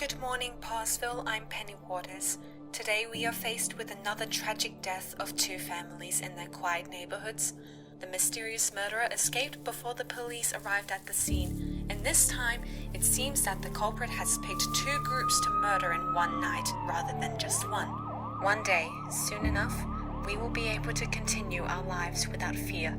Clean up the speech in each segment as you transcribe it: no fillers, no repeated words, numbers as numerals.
Good morning, Parsville. I'm Penny Waters. Today we are faced with another tragic death of two families in their quiet neighborhoods. The mysterious murderer escaped before the police arrived at the scene, and this time it seems that the culprit has picked two groups to murder in one night rather than just one. One day, soon enough, we will be able to continue our lives without fear,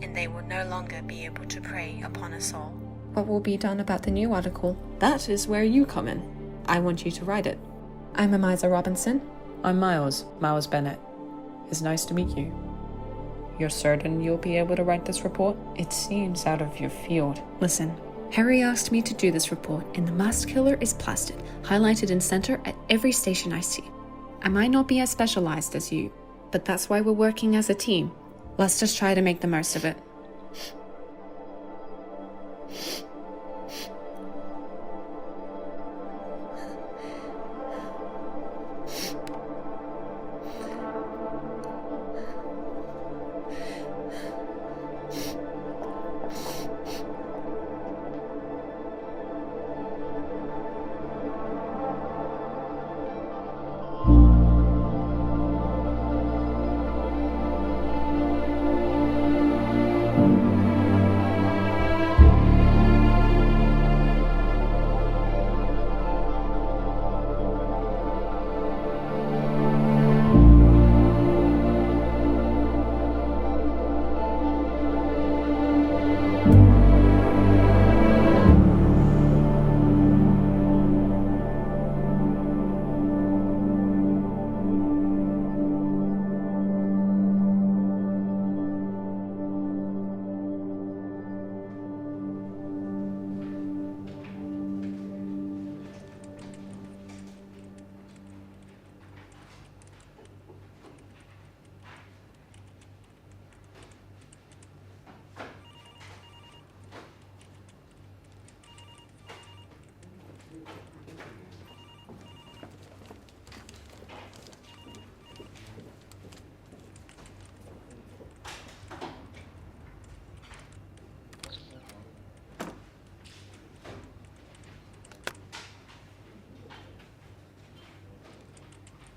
and they will no longer be able to prey upon us all. What will be done about the new article? That is where you come in. I want you to write it. I'm Imiza Robinson. I'm Miles Bennett. It's nice to meet you. You're certain you'll be able to write this report? It seems out of your field. Listen, Harry asked me to do this report, and the masked killer is plastered, highlighted in center at every station I see. I might not be as specialized as you, but that's why we're working as a team. Let's just try to make the most of it.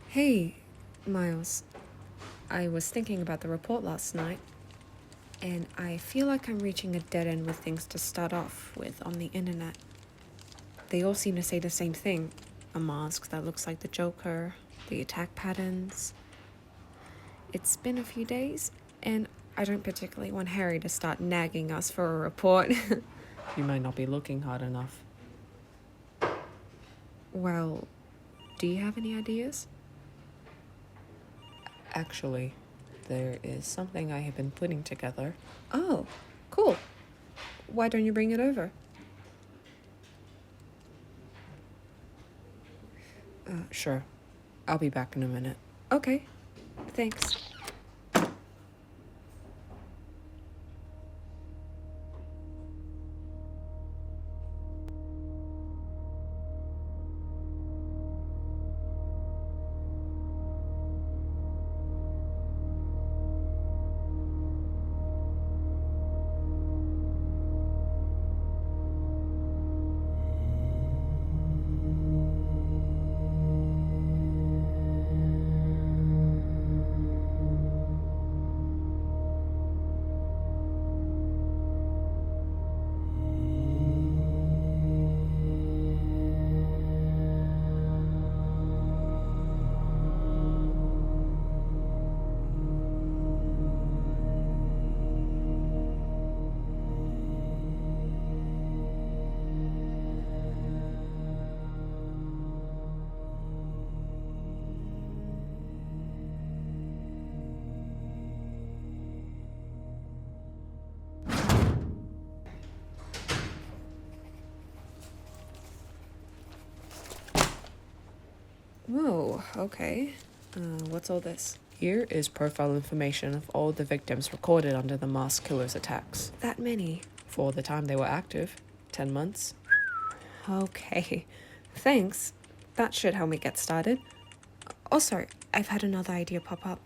Hey, Miles. I was thinking about the report last night, and I feel like I'm reaching a dead end with things to start off with on the internet. They all seem to say the same thing. A mask that looks like the Joker, the attack patterns. It's been a few days, and I don't particularly want Harry to start nagging us for a report. You might not be looking hard enough. Well, do you have any ideas? Actually, there is something I have been putting together. Oh, cool. Why don't you bring it over? Sure. I'll be back in a minute. Okay, thanks. Whoa, okay. What's all this? Here is profile information of all the victims recorded under the masked killer's attacks. That many? For the time they were active, 10 months. Okay, thanks. That should help me get started. Also, I've had another idea pop up.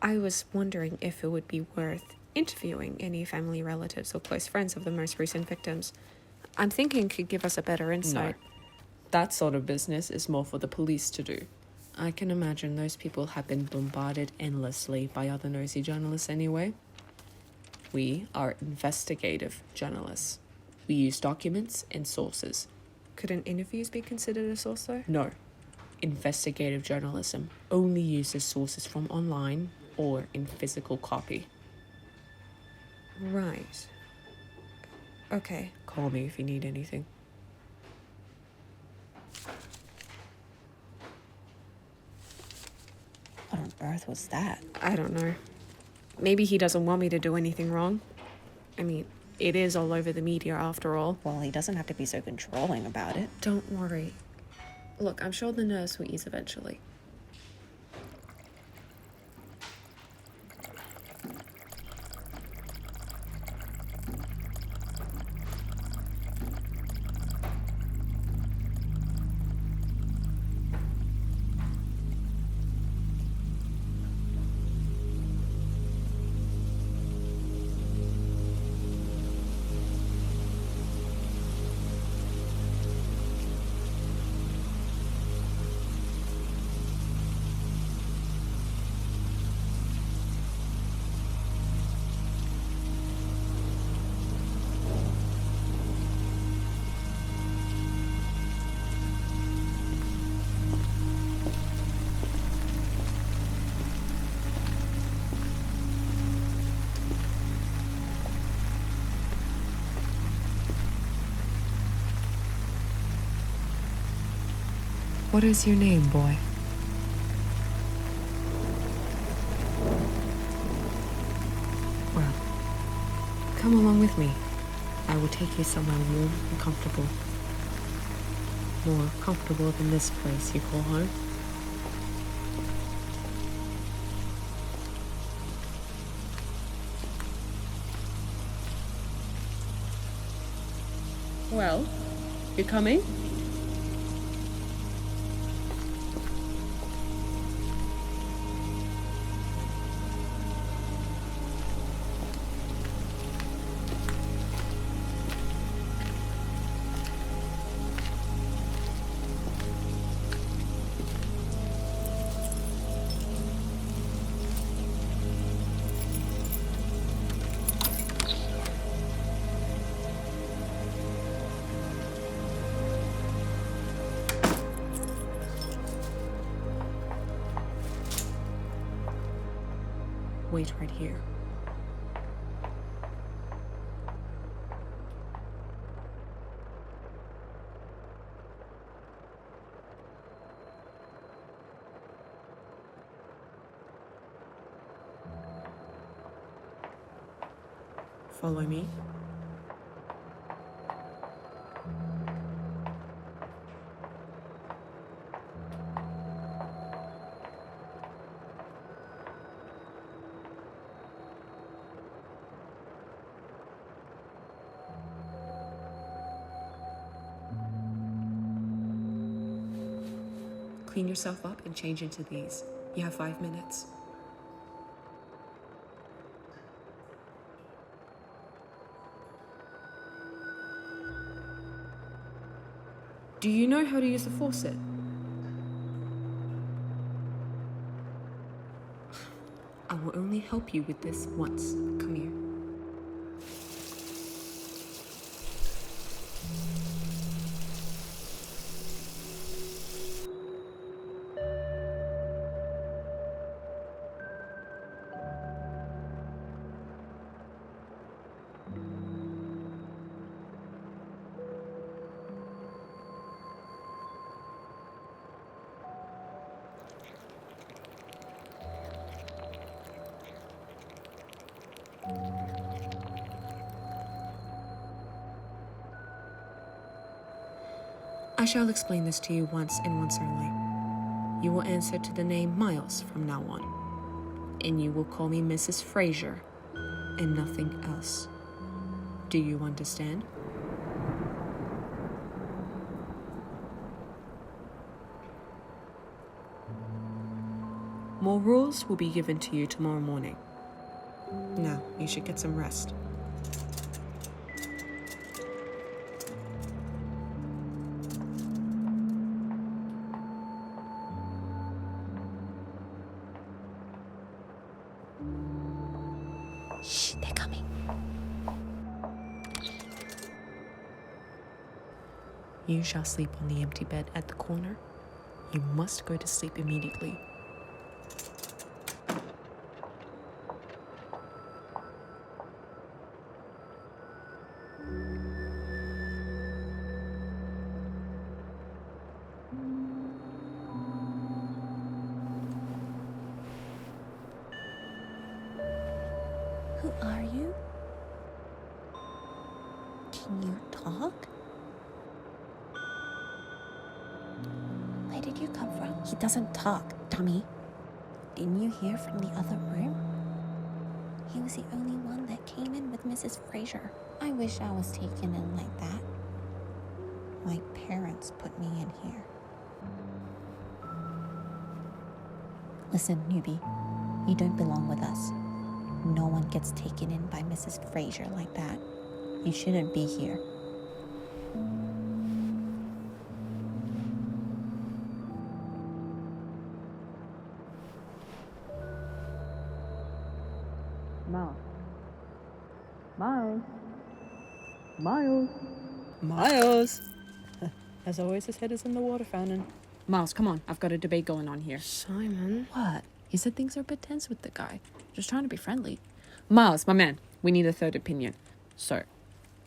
I was wondering if it would be worth interviewing any family relatives or close friends of the most recent victims. I'm thinking could give us a better insight. That sort of business is more for the police to do. I can imagine those people have been bombarded endlessly by other nosy journalists anyway. We are investigative journalists. We use documents and sources. Couldn't interviews be considered a source though? No. Investigative journalism only uses sources from online or in physical copy. Right. Okay. Call me if you need anything. What on earth was that? I don't know. Maybe he doesn't want me to do anything wrong. I mean, it is all over the media after all. Well, he doesn't have to be so controlling about it. Don't worry. Look, I'm sure the nerves will ease eventually. What is your name, boy? Well, come along with me. I will take you somewhere warm and comfortable. More comfortable than this place you call home. Well, you coming? Wait right here. Follow me. Clean yourself up and change into these. You have 5 minutes. Do you know how to use the faucet? I will only help you with this once. Come here. I shall explain this to you once and once only. You will answer to the name Miles from now on, and you will call me Mrs. Fraser, and nothing else. Do you understand? More rules will be given to you tomorrow morning. Now, you should get some rest. Shh, they're coming. You shall sleep on the empty bed at the corner. You must go to sleep immediately. Who are you? Can you talk? Where did you come from? He doesn't talk, dummy. Didn't you hear from the other room? He was the only one that came in with Mrs. Fraser. I wish I was taken in like that. My parents put me in here. Listen, newbie, you don't belong with us. No one gets taken in by Mrs. Fraser like that. You shouldn't be here. Miles! As always, his head is in the water fountain. Miles, come on. I've got a debate going on here. Simon. What? He said things are a bit tense with the guy. Just trying to be friendly. Miles, my man, we need a third opinion. So,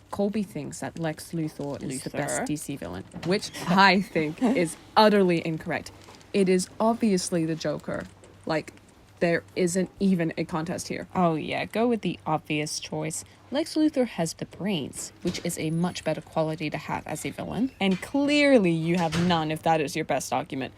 Colby thinks that Lex Luthor is the best DC villain, which I think is utterly incorrect. It is obviously the Joker. Like, there isn't even a contest here. Oh yeah, go with the obvious choice. Lex Luthor has the brains, which is a much better quality to have as a villain. And clearly you have none if that is your best argument.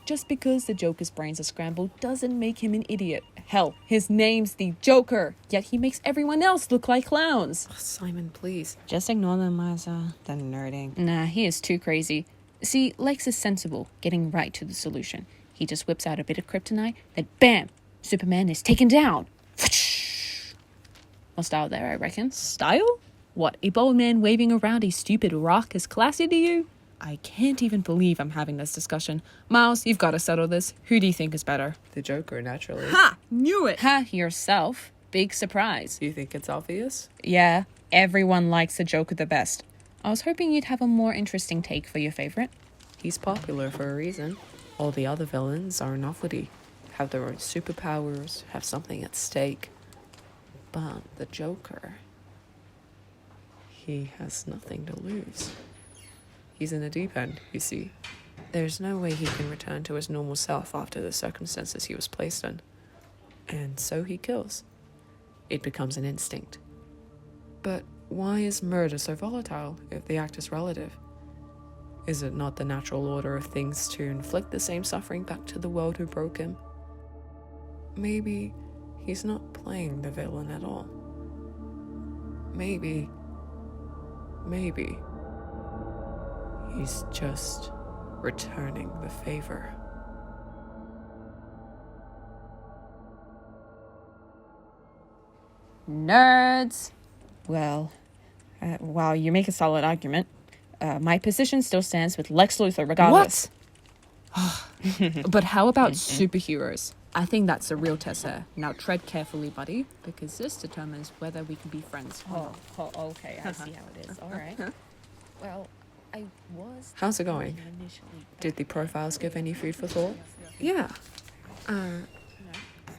Just because the Joker's brains are scrambled doesn't make him an idiot. Hell, his name's the Joker, yet he makes everyone else look like clowns. Simon, please. Just ignore them, Imiza. They're nerding. Nah, he is too crazy. See, Lex is sensible, getting right to the solution. He just whips out a bit of kryptonite, then bam! Superman is taken down. More style there, I reckon. Style? What, a bold man waving around a stupid rock is classy to you? I can't even believe I'm having this discussion. Miles, you've got to settle this. Who do you think is better? The Joker, naturally. Ha! Knew it! Ha! Yourself. Big surprise. Do you think it's obvious? Yeah, everyone likes the Joker the best. I was hoping you'd have a more interesting take for your favorite. He's popular for a reason. All the other villains are novelty, have their own superpowers, have something at stake. But the Joker, he has nothing to lose. He's in the deep end, you see. There's no way he can return to his normal self after the circumstances he was placed in. And so he kills. It becomes an instinct. But why is murder so volatile if the act is relative? Is it not the natural order of things to inflict the same suffering back to the world who broke him? Maybe he's not playing the villain at all. Maybe he's just returning the favor. Nerds! Well, wow, you make a solid argument. My position still stands with Lex Luthor regardless. What? But how about superheroes? I think that's a real test there. Now tread carefully, buddy, because this determines whether we can be friends. Okay, I see how it is. All right. Well, I was... How's it going? Did the profiles give any food for thought? Yeah.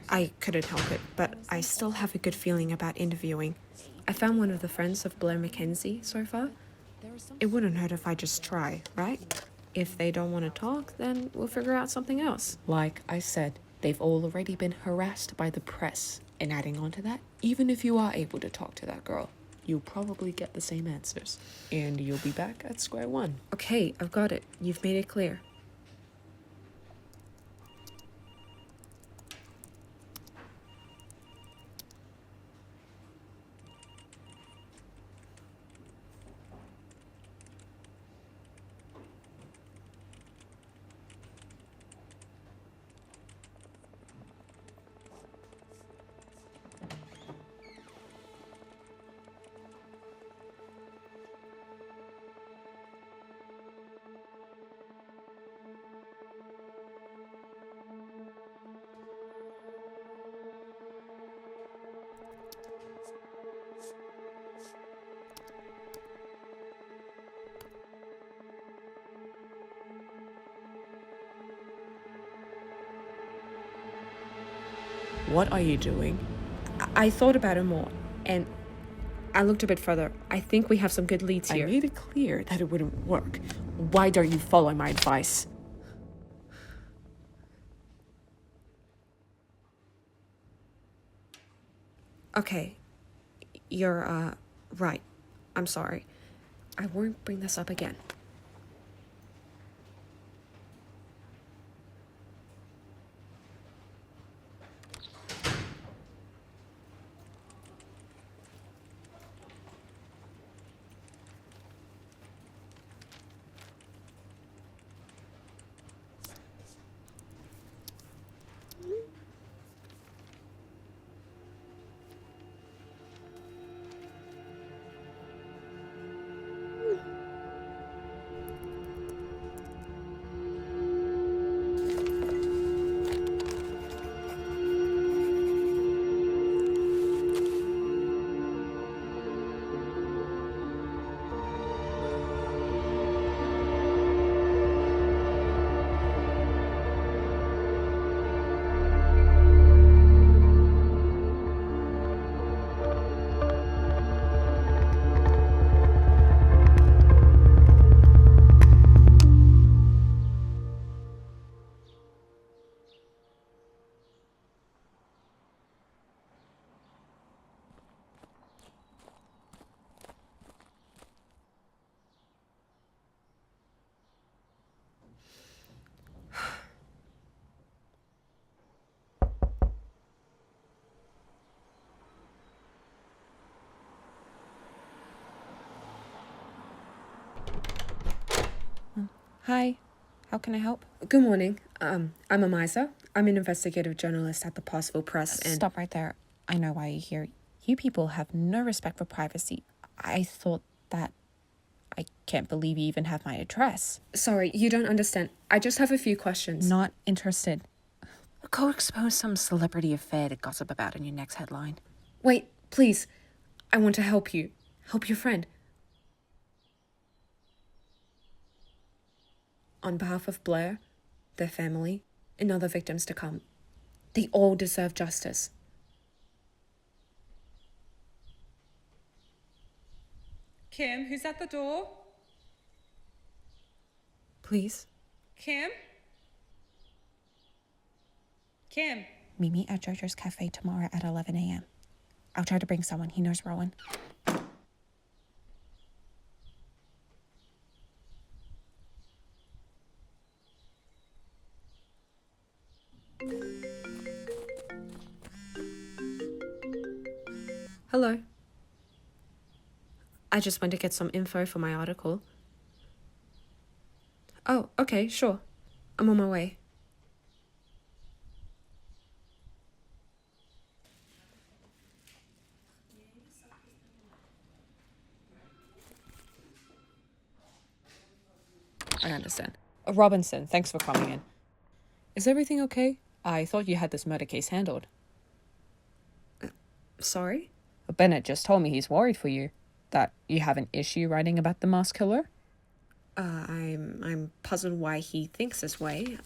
I couldn't help it, but I still have a good feeling about interviewing. I found one of the friends of Blair Mackenzie so far. It wouldn't hurt if I just try, right? If they don't want to talk, then we'll figure out something else. Like I said, they've all already been harassed by the press. And adding on to that, even if you are able to talk to that girl, you'll probably get the same answers. And you'll be back at square one. Okay, I've got it. You've made it clear. What are you doing? I thought about it more, and I looked a bit further. I think we have some good leads I here. made it clear that it wouldn't work. Why don't you follow my advice? Okay, you're, right. I'm sorry. I won't bring this up again. Hi, how can I help? Good morning. I'm Imiza. I'm an investigative journalist at the Possible Press, and... Stop right there. I know why you're here. You people have no respect for privacy. I thought that... I can't believe you even have my address. Sorry, you don't understand. I just have a few questions. Not interested. Go expose some celebrity affair to gossip about in your next headline. Wait, please. I want to help you. Help your friend. On behalf of Blair, their family, and other victims to come, they all deserve justice. Kim, who's at the door? Please? Kim? Kim? Meet me at Jojo's Cafe tomorrow at 11 a.m. I'll try to bring someone. He knows Rowan. Hello. I just went to get some info for my article. Oh, okay, sure. I'm on my way. I understand. Robinson, thanks for coming in. Is everything okay? I thought you had this murder case handled. Sorry? Bennett just told me he's worried for you. That you have an issue writing about the mass killer? I'm puzzled why he thinks this way.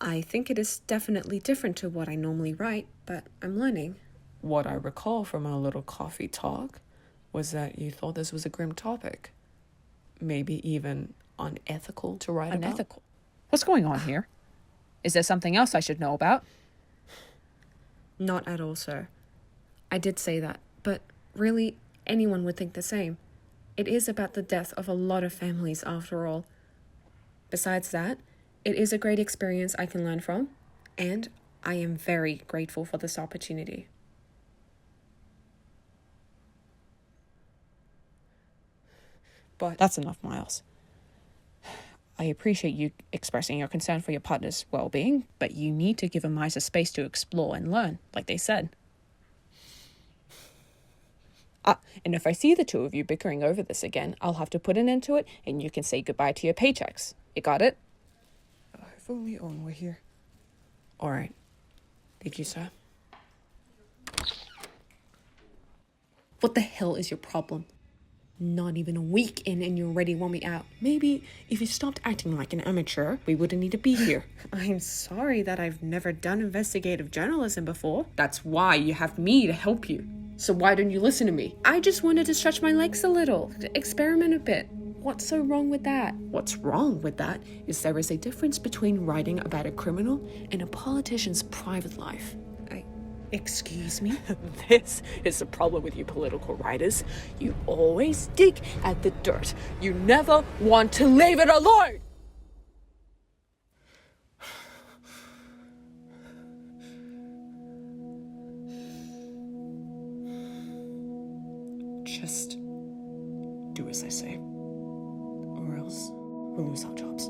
I think it is definitely different to what I normally write, but I'm learning. What I recall from our little coffee talk was that you thought this was a grim topic. Maybe even unethical to write about. Unethical? What's going on here? Is there something else I should know about? Not at all, sir. I did say that, but really, anyone would think the same. It is about the death of a lot of families, after all. Besides that, it is a great experience I can learn from, and I am very grateful for this opportunity. But That's enough, Miles. I appreciate you expressing your concern for your partner's well-being, but you need to give Imiza space to explore and learn, like they said. And if I see the two of you bickering over this again, I'll have to put an end to it, and you can say goodbye to your paychecks. You got it? if only Owen were here. All right. Thank you, sir. What the hell is your problem? Not even a week in and you already want me out. Maybe if you stopped acting like an amateur, we wouldn't need to be here. I'm sorry that I've never done investigative journalism before. That's why you have me to help you. So why don't you listen to me? I just wanted to stretch my legs a little, experiment a bit. What's so wrong with that? What's wrong with that is there is a difference between writing about a criminal and a politician's private life. Excuse me? This is the problem with you political writers. You always dig at the dirt. You never want to leave it alone! Just do as I say, or else we'll lose our jobs.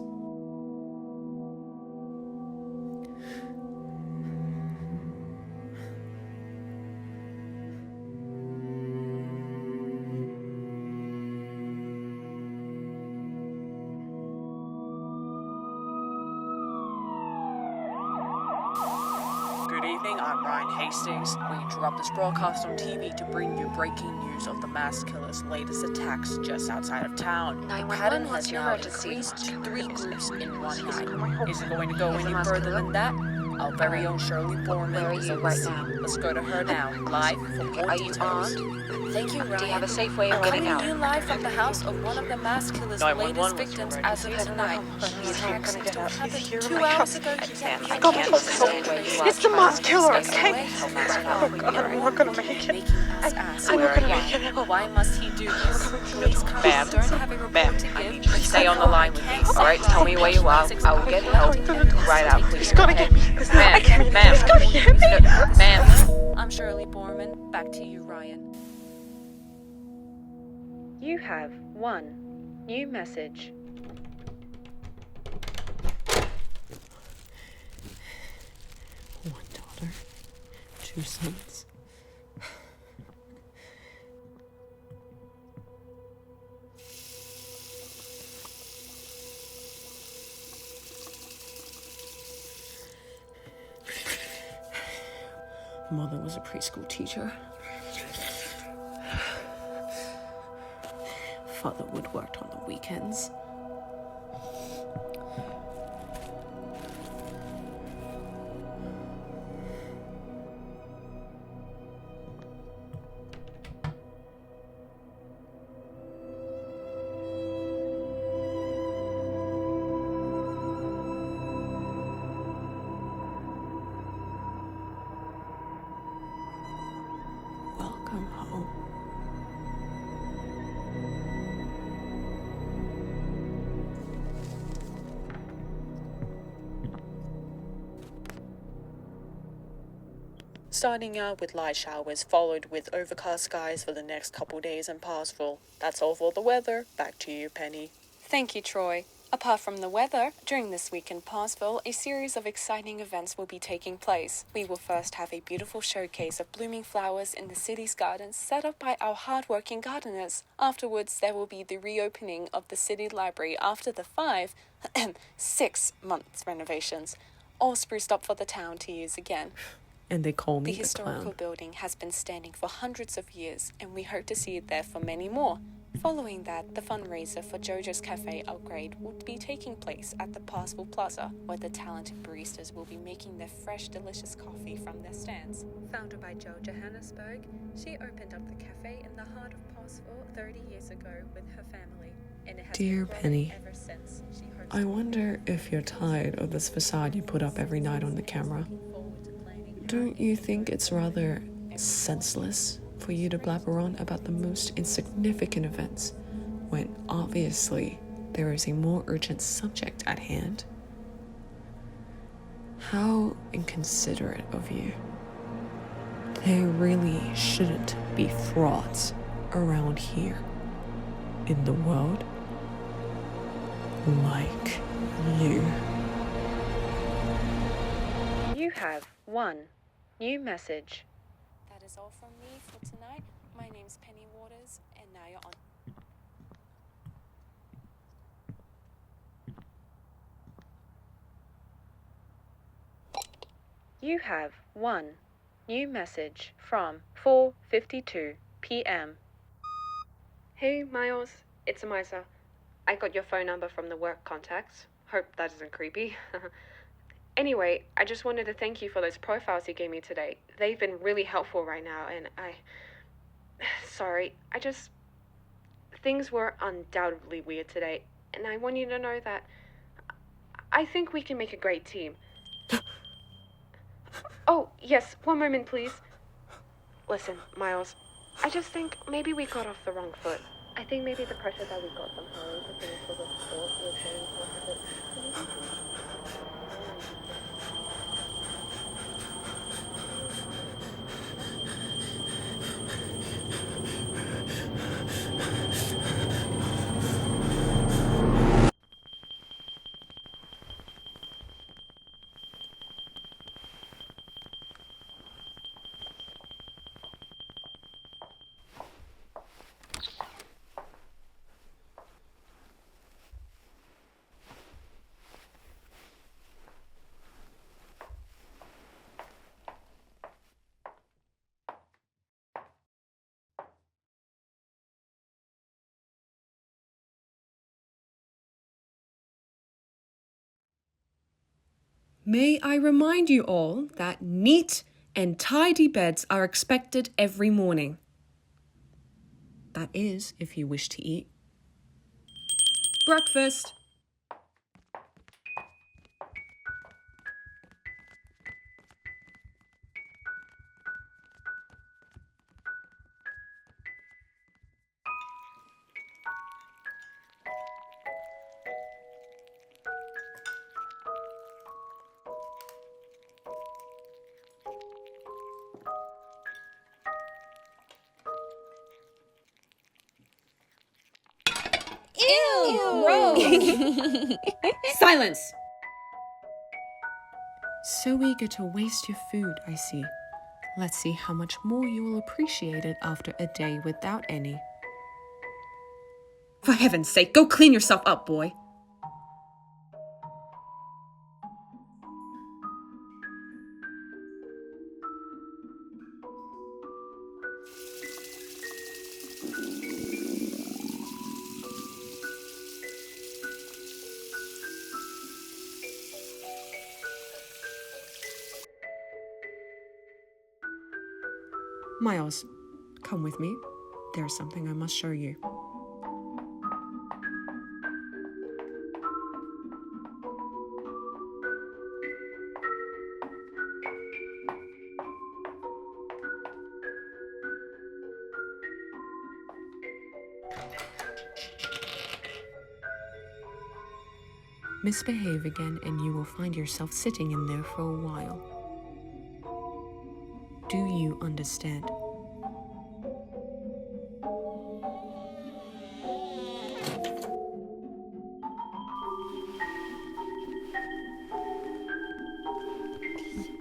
Good evening, I'm Ryan Hastings. We interrupt this broadcast on TV to bring you breaking news of the mass killer's latest attacks just outside of town. The pattern has now increased to 3 groups in one night. Is it going to go any further than that? Our very own Shirley Borman is on the scene. Let's go to her now, live for more details. Thank you, Ryan. Do you have a safe way of getting out? Coming to you live from the house of one of the mass killer's 911 latest was victims ready. as of tonight. The attack seems to have happened 2 hours ago. It's the mass killer, okay? Oh God, I'm not gonna make it. I'm not gonna make it. Why must he do this? Police currently don't have a report to give. Stay on the line with me, alright? Tell me where you are. I will get help right out, please. He's gotta get me. Ma'am, He's gotta get me. ma'am. I'm Shirley Borman. Back to you, Ryan. You have 1 new message. One daughter, 2 sons. Mother was a preschool teacher. Father woodworked on the weekends. Welcome home. Starting out with light showers, followed with overcast skies for the next couple days in Parsville. That's all for the weather. Back to you, Penny. Thank you, Troy. Apart from the weather, during this week in Parsville, a series of exciting events will be taking place. We will first have a beautiful showcase of blooming flowers in the city's gardens set up by our hard-working gardeners. Afterwards, there will be the reopening of the city library after the 6 months renovations, all spruced up for the town to use again. And they call The me the historical clown. building has been standing for hundreds of years, and we hope to see it there for many more. Following that, the fundraiser for JoJo's Cafe upgrade will be taking place at the Parsville Plaza, where the talented baristas will be making their fresh, delicious coffee from their stands. Founded by Jo Johannesburg, she opened up the cafe in the heart of Parsville 30 years ago with her family, and it has Dear been growing Penny, ever since. She hopes I wonder if you're tired of this facade you put up every night on the camera. Don't you think it's rather senseless for you to blabber on about the most insignificant events when obviously there is a more urgent subject at hand? How inconsiderate of you. There really shouldn't be frauds around here in the world like you. You have 1 new message. That is all from me for tonight. My name's Penny Waters, and now you're on. You have 1 new message from 4:52 p.m. Hey, Miles. It's Imiza. I got your phone number from the work contacts. Hope that isn't creepy. Anyway, I just wanted to thank you for those profiles you gave me today. They've been really helpful right now, and Sorry, things were undoubtedly weird today, and I want you to know that I think we can make a great team. Oh, yes, one moment, please. Listen, Miles, I just think maybe we got off the wrong foot. I think maybe the pressure that we got from Harry to finish the report was getting past it. May I remind you all that neat and tidy beds are expected every morning. That is, if you wish to eat. Breakfast! Silence! So eager to waste your food, I see. Let's see how much more you will appreciate it after a day without any. For heaven's sake, go clean yourself up, boy. Miles, come with me. There's something I must show you. Misbehave again and you will find yourself sitting in there for a while. Do you understand?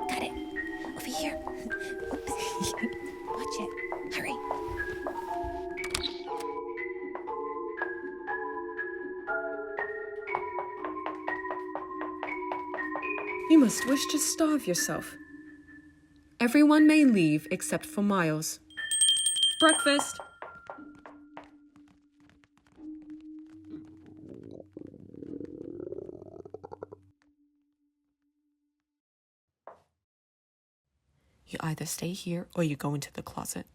Got it. Over here. Watch it. Hurry. You must wish to starve yourself. Everyone may leave except for Miles. Breakfast! You either stay here or you go into the closet.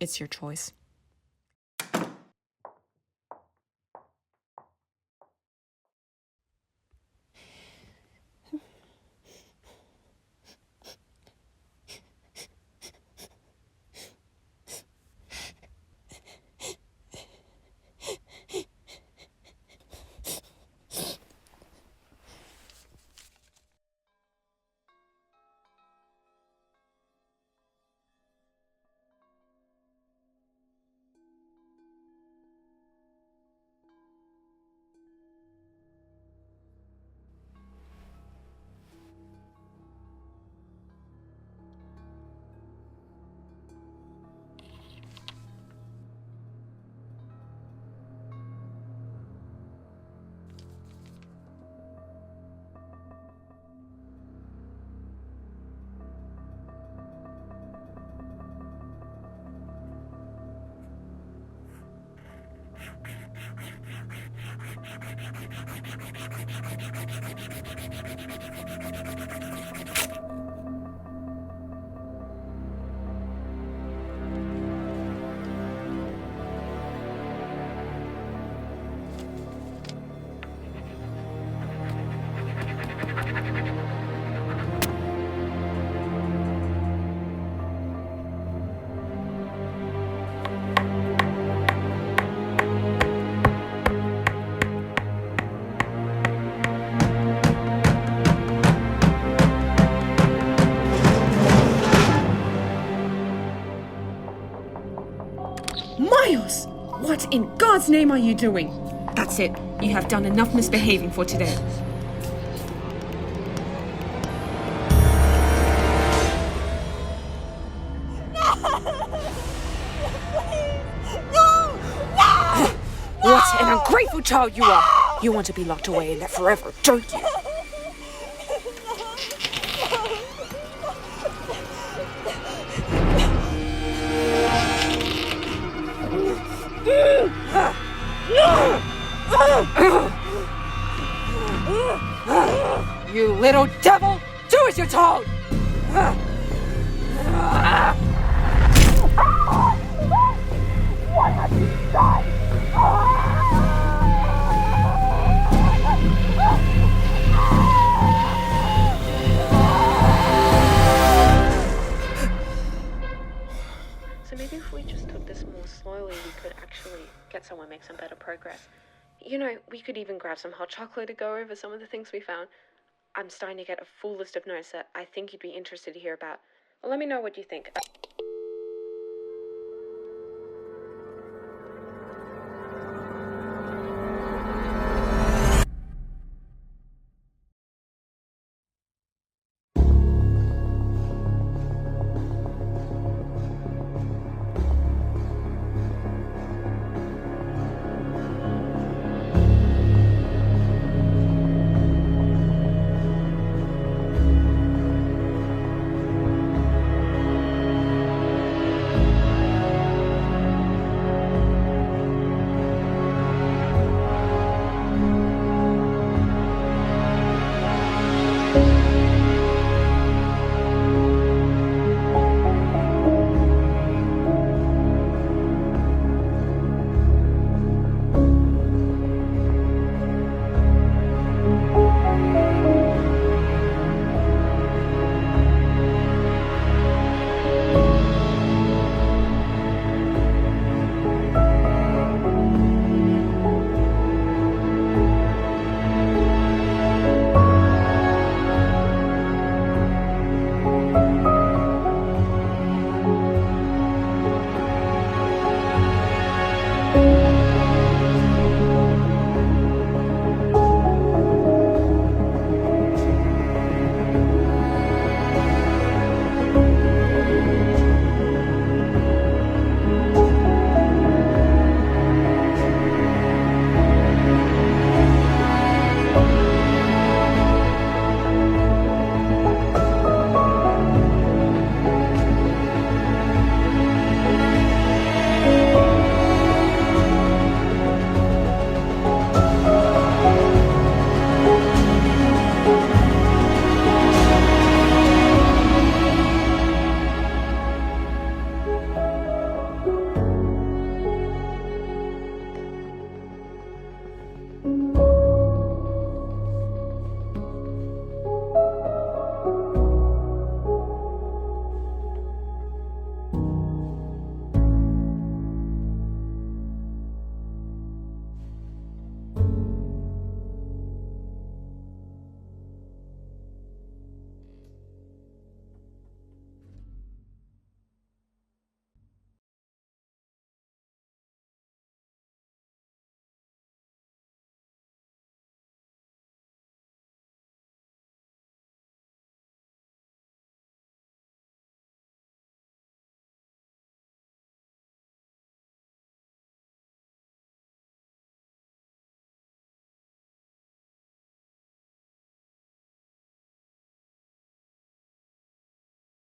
It's your choice. Miles! What in God's name are you doing? That's it. You have done enough misbehaving for today. What an ungrateful child you are! You want to be locked away in there forever, don't you? You little devil! Do as you're told! What have you done? So maybe if we just took this more slowly, we could actually get somewhere, make some better progress. You know, we could even grab some hot chocolate to go over some of the things we found. I'm starting to get a full list of notes that I think you'd be interested to hear about. Well, let me know what you think.